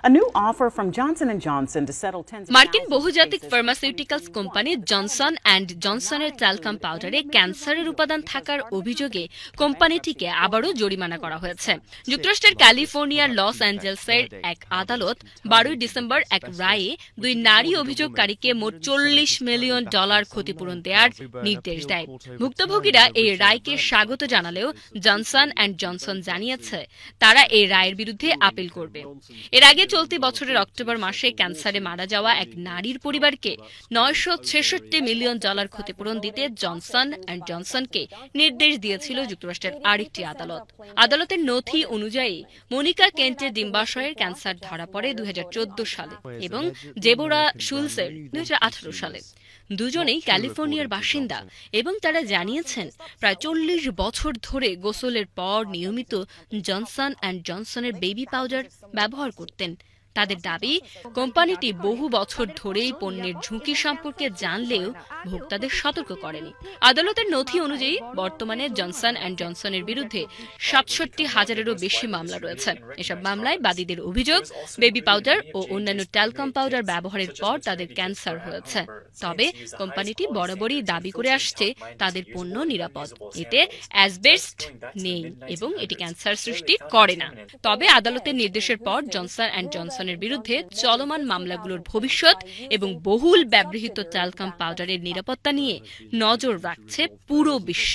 A new offer from Johnson & Johnson to settle tens of মার্কিন thousands of বহুজাতিক cases. Pharmaceuticals company Johnson and জনসনের talcum পাউডারে ক্যান্সারের উপাদান থাকার অভিযোগে কোম্পানিটিকে আবারও জরিমানা করা হয়েছে। যুক্তরাষ্ট্রের ক্যালিফোর্নিয়ার লস অ্যাঞ্জেলসের এক আদালত 12 ডিসেম্বর এক রায়ে দুই নারী অভিযোগকারীকে মোট $40 মিলিয়ন ক্ষতিপূরণ দেওয়ার নির্দেশ দেয়। ভুক্তভোগীরা এই রায়কে স্বাগত জানালেও জনসন অ্যান্ড জনসন জানিয়েছে তারা এই রায়ের বিরুদ্ধে আপিল করবে। এর আগে চলতি বছরের অক্টোবর মাসে ক্যান্সারে মারা যাওয়া এক নারীর পরিবারকে $966 মিলিয়ন ক্ষতিপূরণ দিতে জনসন অ্যান্ড জনসনকে নির্দেশ দিয়েছিল যুক্তরাষ্ট্রের আরেকটি আদালত। আদালতের নথি অনুযায়ী মনিকা কেন্টের ডিম্বাশয়ের ক্যান্সার ধরা পড়ে 2014 সালে এবং জেবোরা শুলসের 2018 সালে। দুজনেই ক্যালিফোর্নিয়ার বাসিন্দা এবং তারা জানিয়েছেন প্রায় 40 বছর ধরে গোসলের পর নিয়মিত জনসন অ্যান্ড জনসনের বেবি পাউডার ব্যবহার করতেন। তাদের দাবি, কোম্পানিটি বহু বছর ধরেই পণ্যের ঝুঁকি সম্পর্কে জানলেও ভোক্তাদের সতর্ক করেনি। আদালতের নথি অনুযায়ী বর্তমানে জনসন অ্যান্ড জনসনের বিরুদ্ধে 67,000-এরও বেশি মামলা রয়েছে। এসব মামলায় বাদীদের অভিযোগ, বেবি পাউডার ও অন্যান্য ট্যালকাম পাউডার ব্যবহারের পর তাদের ক্যান্সার হয়েছে। তবে কোম্পানিটি বরাবরই দাবি করে আসছে তাদের পণ্য নিরাপদ, এতে অ্যাসবেস্টস নেই এবং এটি ক্যান্সার সৃষ্টি করে না। তবে আদালতের নির্দেশের পর জনসন অ্যান্ড জনসনের বিরুদ্ধে চলমান মামলাগুলোর ভবিষ্যৎ এবং বহুল ব্যবহৃত ট্যালকাম পাউডারের নিরাপত্তা নিয়ে নজর রাখছে পুরো বিশ্ব।